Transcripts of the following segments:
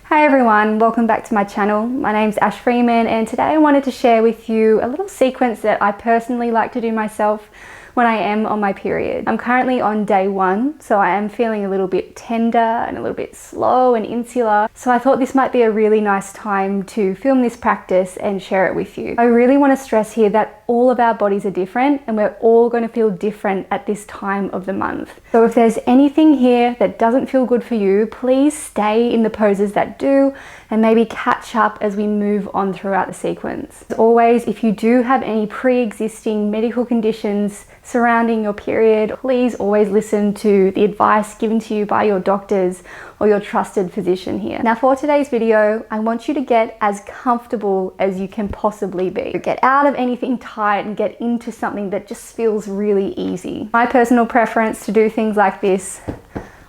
Hi everyone, welcome back to my channel. My name's Freeman and today I wanted to share with you a little sequence that I personally like to do myself when I am on my period. I'm currently on day 1, so I am feeling a little bit tender and a little bit slow and insular. So I thought this might be a really nice time to film this practice and share it with you. I really want to stress here that all of our bodies are different and we're all going to feel different at this time of the month. So if there's anything here that doesn't feel good for you, please stay in the poses that do and maybe catch up as we move on throughout the sequence. As always, if you do have any pre-existing medical conditions surrounding your period, please always listen to the advice given to you by your doctors or your trusted physician here. Now for today's video, I want you to get as comfortable as you can possibly be. Get out of anything tight and get into something that just feels really easy. My personal preference to do things like this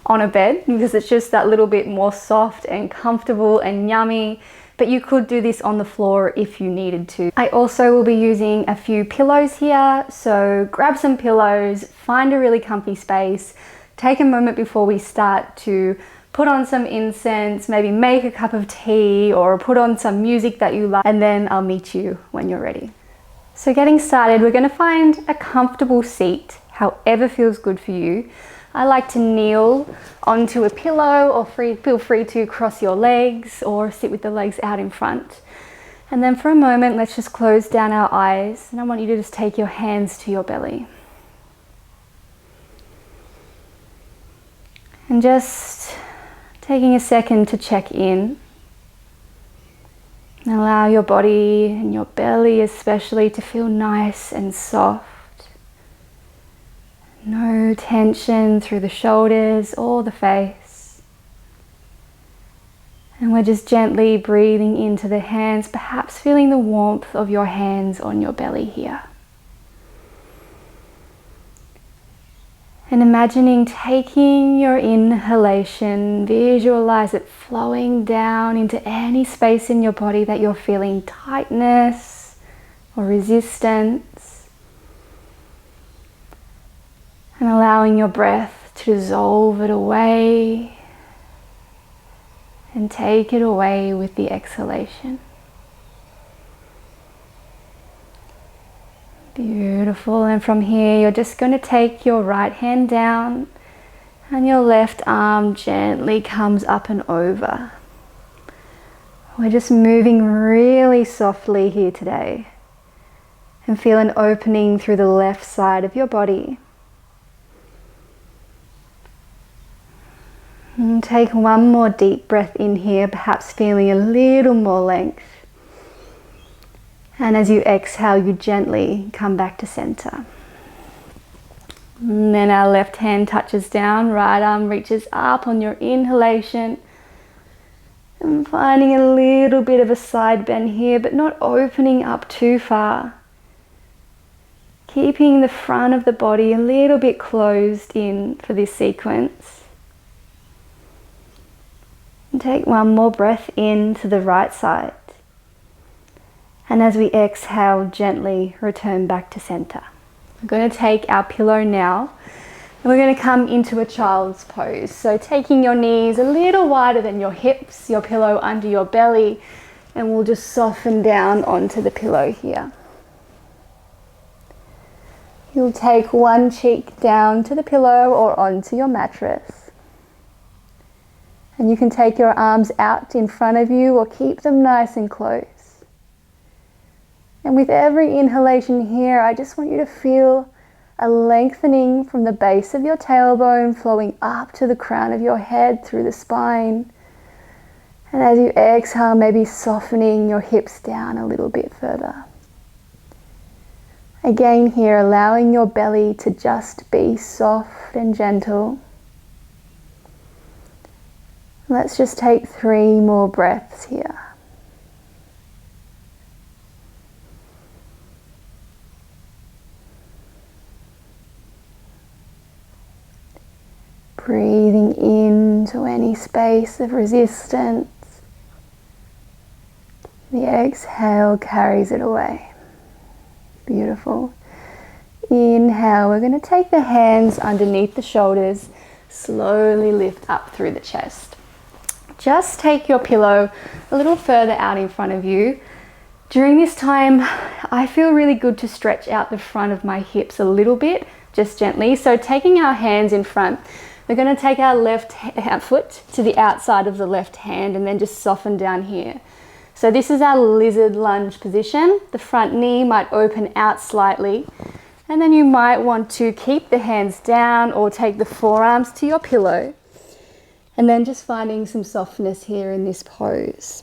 on a bed because it's just that little bit more soft and comfortable and yummy, but you could do this on the floor if you needed to. I also will be using a few pillows here, so grab some pillows, find a really comfy space, take a moment before we start to put on some incense, maybe make a cup of tea or put on some music that you like, and then I'll meet you when you're ready. So getting started, we're going to find a comfortable seat, however feels good for you. I like to kneel onto a pillow or feel free to cross your legs or sit with the legs out in front. And then for a moment, let's just close down our eyes and I want you to just take your hands to your belly. And just taking a second to check in. And allow your body and your belly especially to feel nice and soft. No tension through the shoulders or the face. And we're just gently breathing into the hands, perhaps feeling the warmth of your hands on your belly here. And imagining taking your inhalation, visualize it flowing down into any space in your body that you're feeling tightness or resistance. And allowing your breath to dissolve it away and take it away with the exhalation. Beautiful. And from here, you're just going to take your right hand down and your left arm gently comes up and over. We're just moving really softly here today and feel an opening through the left side of your body. And take one more deep breath in here, perhaps feeling a little more length. And as you exhale, you gently come back to center. And then our left hand touches down, right arm reaches up on your inhalation. And finding a little bit of a side bend here, but not opening up too far. Keeping the front of the body a little bit closed in for this sequence. And take one more breath in to the right side. And as we exhale, gently return back to center. We're going to take our pillow now and we're going to come into a child's pose. So taking your knees a little wider than your hips, your pillow under your belly, and we'll just soften down onto the pillow here. You'll take one cheek down to the pillow or onto your mattress. And you can take your arms out in front of you or keep them nice and close. And with every inhalation here, I just want you to feel a lengthening from the base of your tailbone flowing up to the crown of your head through the spine. And as you exhale, maybe softening your hips down a little bit further. Again here, allowing your belly to just be soft and gentle. Let's just take 3 more breaths here. Breathing into any space of resistance. The exhale carries it away. Beautiful. Inhale, we're going to take the hands underneath the shoulders, slowly lift up through the chest. just take your pillow a little further out in front of you. During this time, I feel really good to stretch out the front of my hips a little bit, just gently. So taking our hands in front, we're going to take our left foot to the outside of the left hand and then just soften down here. So this is our lizard lunge position. The front knee might open out slightly, and then you might want to keep the hands down or take the forearms to your pillow, and then just finding some softness here in this pose.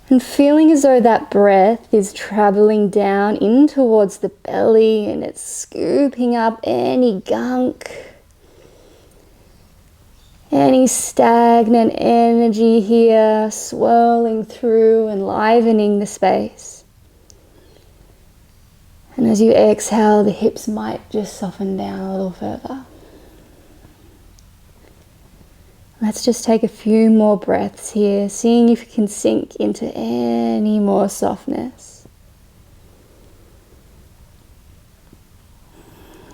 And feeling as though that breath is traveling down in towards the belly and it's scooping up any gunk, any stagnant energy here, swirling through and livening the space. And as you exhale, the hips might just soften down a little further. Let's just take a few more breaths here, seeing if you can sink into any more softness.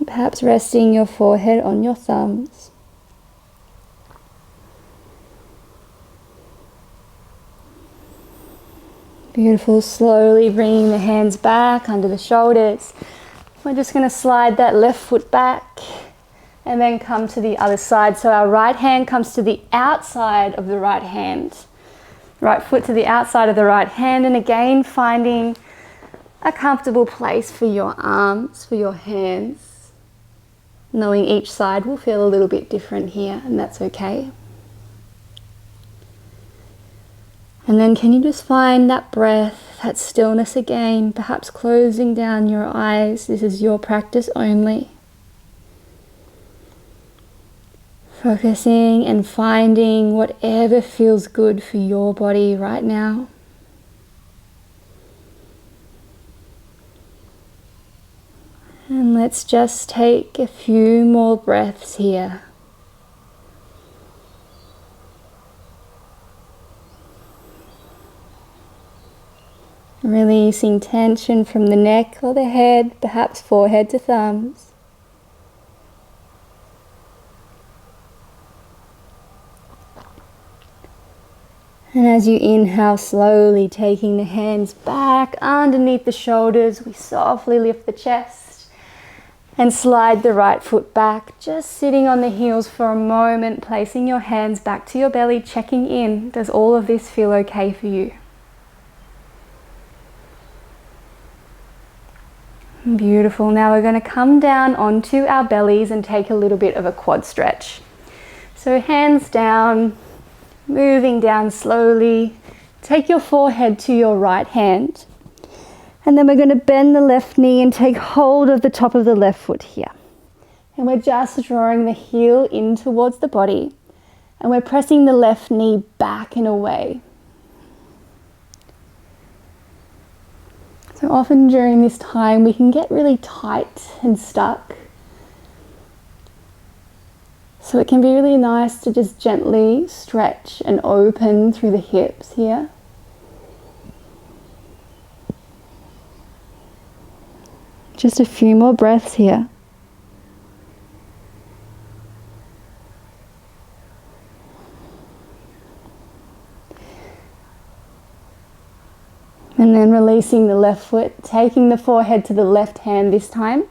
Perhaps resting your forehead on your thumbs. Beautiful, slowly bringing the hands back under the shoulders. We're just going to slide that left foot back and then come to the other side. So our right hand comes to the outside of the right hand. Right foot to the outside of the right hand, and again finding a comfortable place for your arms, for your hands. Knowing each side will feel a little bit different here, and that's okay. And then can you just find that breath, that stillness again, perhaps closing down your eyes. This is your practice only. Focusing and finding whatever feels good for your body right now. And let's just take a few more breaths here. Releasing tension from the neck or the head, perhaps forehead to thumbs. And as you inhale, slowly taking the hands back underneath the shoulders, we softly lift the chest and slide the right foot back, just sitting on the heels for a moment, placing your hands back to your belly, checking in. Does all of this feel okay for you? Beautiful. Now we're going to come down onto our bellies and take a little bit of a quad stretch. So hands down, moving down slowly. Take your forehead to your right hand. And then we're going to bend the left knee and take hold of the top of the left foot here. And we're just drawing the heel in towards the body. And we're pressing the left knee back and away. So often during this time we can get really tight and stuck. So it can be really nice to just gently stretch and open through the hips here. Just a few more breaths here. And then releasing the left foot, taking the forehead to the left hand this time,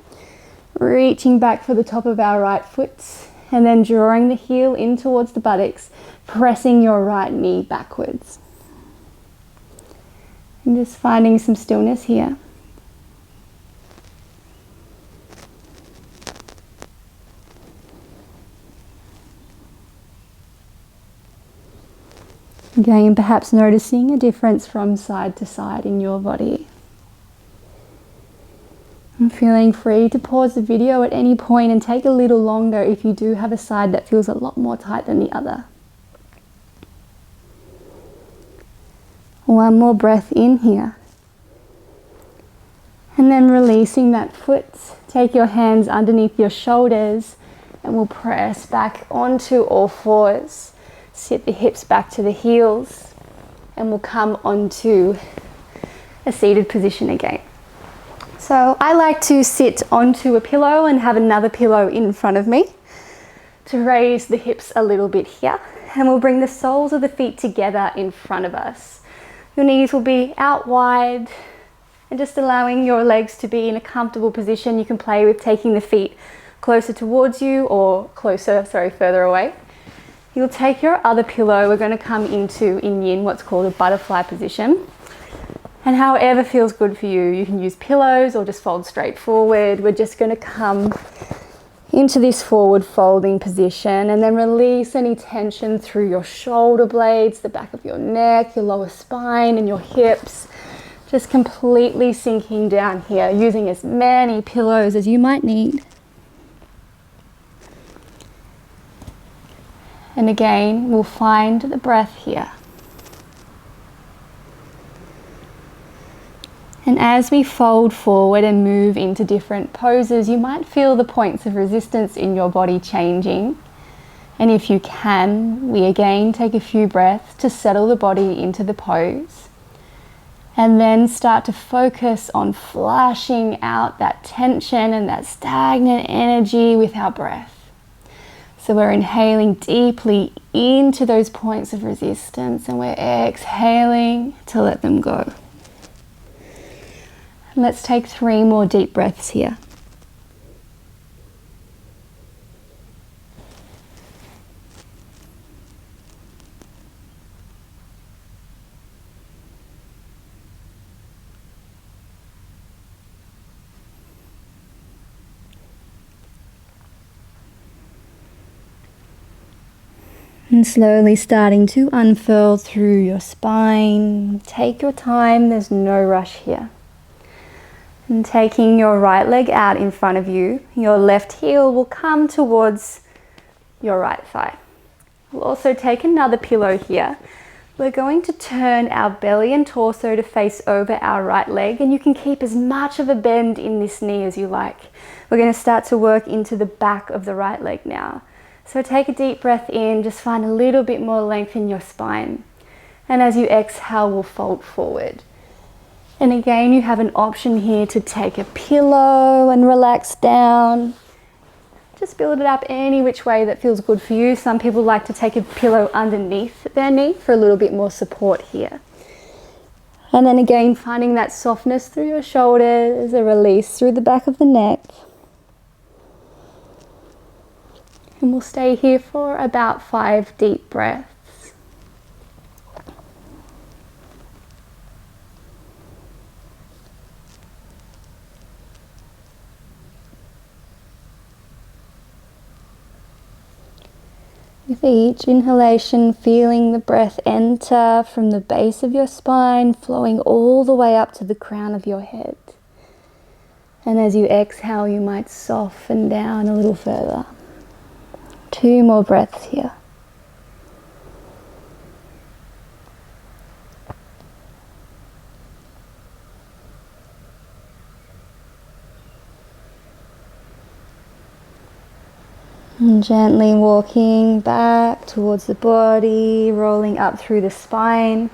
reaching back for the top of our right foot, and then drawing the heel in towards the buttocks, pressing your right knee backwards. And just finding some stillness here. Again, perhaps noticing a difference from side to side in your body. And feeling free to pause the video at any point and take a little longer if you do have a side that feels a lot more tight than the other. One more breath in here. And then releasing that foot. Take your hands underneath your shoulders and we'll press back onto all fours. Sit the hips back to the heels and we'll come onto a seated position again. So I like to sit onto a pillow and have another pillow in front of me. to raise the hips a little bit here, and we'll bring the soles of the feet together in front of us. Your knees will be out wide, and just allowing your legs to be in a comfortable position. You can play with taking the feet closer towards you or further away. You'll take your other pillow. We're going to come into in yin, what's called a butterfly position. And however feels good for you, you can use pillows or just fold straight forward. We're just going to come into this forward folding position and then release any tension through your shoulder blades, the back of your neck, your lower spine and your hips. Just completely sinking down here, using as many pillows as you might need. And again, we'll find the breath here. And as we fold forward and move into different poses, you might feel the points of resistance in your body changing. And if you can, we again take a few breaths to settle the body into the pose. And then start to focus on flushing out that tension and that stagnant energy with our breath. So we're inhaling deeply into those points of resistance and we're exhaling to let them go. And let's take 3 more deep breaths here. And slowly starting to unfurl through your spine. Take your time, there's no rush here. And taking your right leg out in front of you, your left heel will come towards your right thigh. We'll also take another pillow here. We're going to turn our belly and torso to face over our right leg, and you can keep as much of a bend in this knee as you like. We're going to start to work into the back of the right leg now. So take a deep breath in, just find a little bit more length in your spine. And as you exhale, we'll fold forward. And again, you have an option here to take a pillow and relax down. Just build it up any which way that feels good for you. Some people like to take a pillow underneath their knee for a little bit more support here. And then again, finding that softness through your shoulders, a release through the back of the neck. And we'll stay here for about 5 deep breaths. With each inhalation, feeling the breath enter from the base of your spine, flowing all the way up to the crown of your head. And as you exhale, you might soften down a little further. 2 more breaths here. And gently walking back towards the body, rolling up through the spine.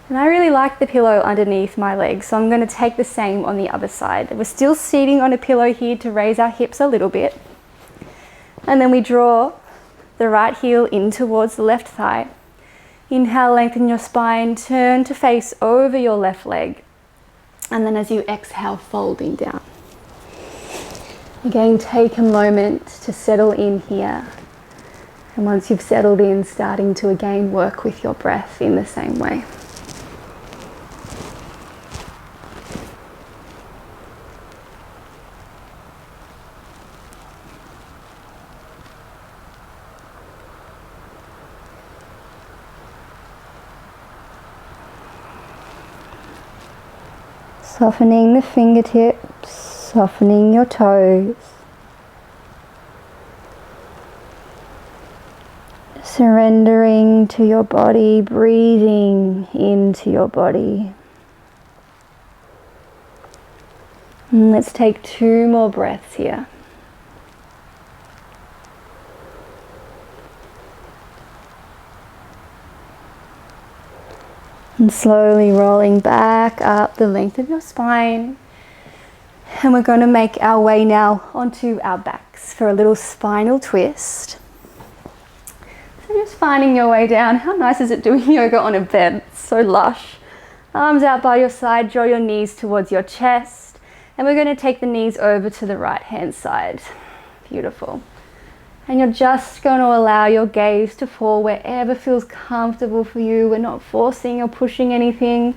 And I really like the pillow underneath my legs, so I'm going to take the same on the other side. We're still sitting on a pillow here to raise our hips a little bit. And then we draw the right heel in towards the left thigh. Inhale, lengthen your spine, turn to face over your left leg. And then as you exhale, folding down. Again, take a moment to settle in here. And once you've settled in, starting to again work with your breath in the same way. Softening the fingertips, softening your toes. Surrendering to your body, breathing into your body. And let's take 2 more breaths here. And slowly rolling back up the length of your spine. And we're going to make our way now onto our backs for a little spinal twist. finding your way down. How nice is it doing yoga on a bed? It's so lush. Arms out by your side, draw your knees towards your chest, and we're going to take the knees over to the right hand side. Beautiful. And you're just going to allow your gaze to fall wherever feels comfortable for you. We're not forcing or pushing anything.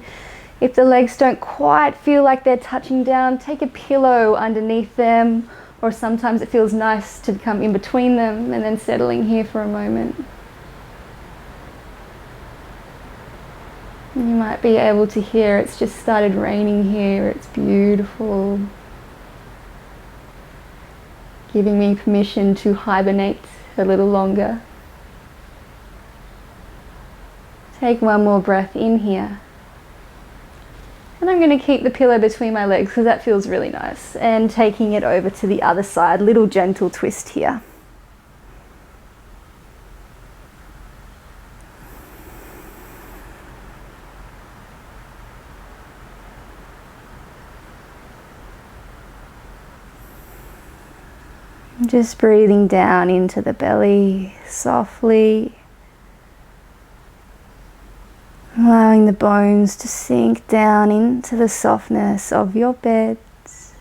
If the legs don't quite feel like they're touching down, take a pillow underneath them, or sometimes it feels nice to come in between them and then settling here for a moment. You might be able to hear it's just started raining here. It's beautiful. Giving me permission to hibernate a little longer. Take one more breath in here. And I'm going to keep the pillow between my legs because that feels really nice. And taking it over to the other side, little gentle twist here. Just breathing down into the belly softly, allowing the bones to sink down into the softness of your beds.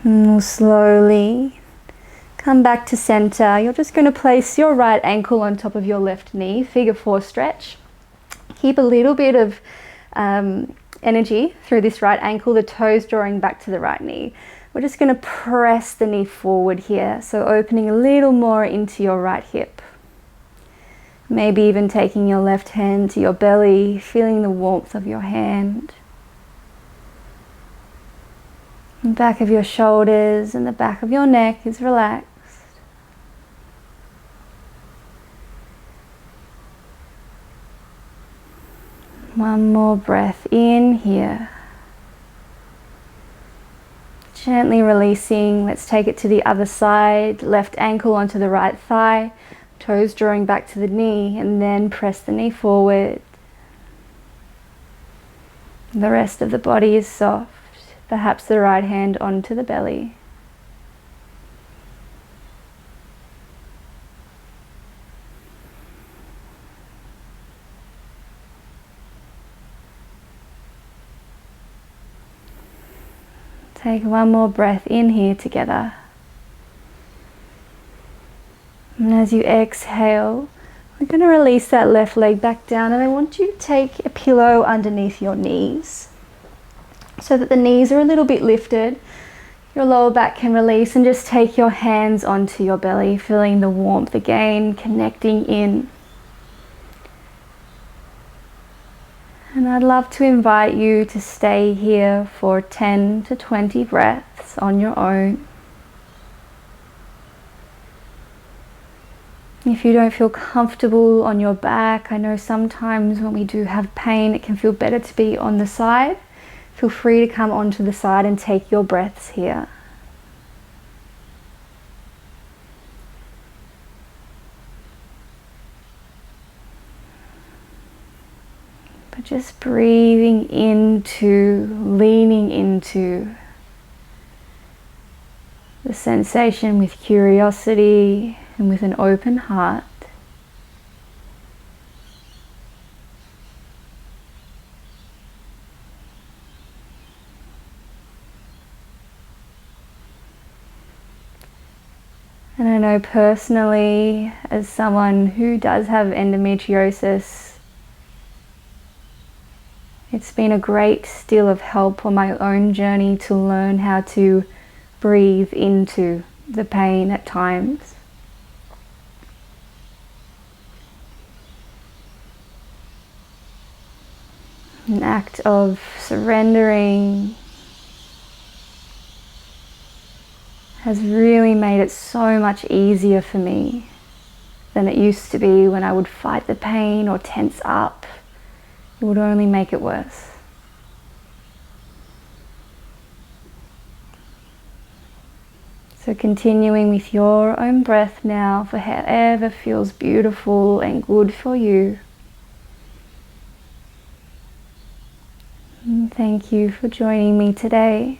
And we'll slowly come back to center. You're just going to place your right ankle on top of your left knee, figure 4 stretch. Keep a little bit of energy through this right ankle, the toes drawing back to the right knee. We're just going to press the knee forward here, so opening a little more into your right hip. Maybe even taking your left hand to your belly, feeling the warmth of your hand. The back of your shoulders and the back of your neck is relaxed. One more breath in here. Gently releasing. Let's take it to the other side. Left ankle onto the right thigh. Toes drawing back to the knee, and then press the knee forward. The rest of the body is soft. Perhaps the right hand onto the belly. Take one more breath in here together. And as you exhale, we're going to release that left leg back down, and I want you to take a pillow underneath your knees so that the knees are a little bit lifted. Your lower back can release, and just take your hands onto your belly, feeling the warmth again, connecting in. And I'd love to invite you to stay here for 10 to 20 breaths on your own. If you don't feel comfortable on your back, I know sometimes when we do have pain, it can feel better to be on the side. Feel free to come onto the side and take your breaths here. But just breathing into, leaning into the sensation with curiosity and with an open heart. And I know personally, as someone who does have endometriosis, it's been a great deal of help on my own journey to learn how to breathe into the pain at times. An act of surrendering has really made it so much easier for me than it used to be when I would fight the pain or tense up. It would only make it worse. So continuing with your own breath now for however feels beautiful and good for you. And thank you for joining me today.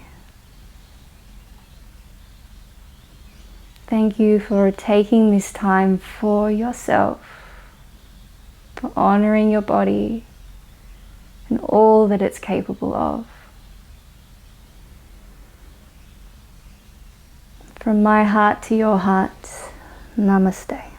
Thank you for taking this time for yourself, for honoring your body and all that it's capable of. From my heart to your heart, namaste.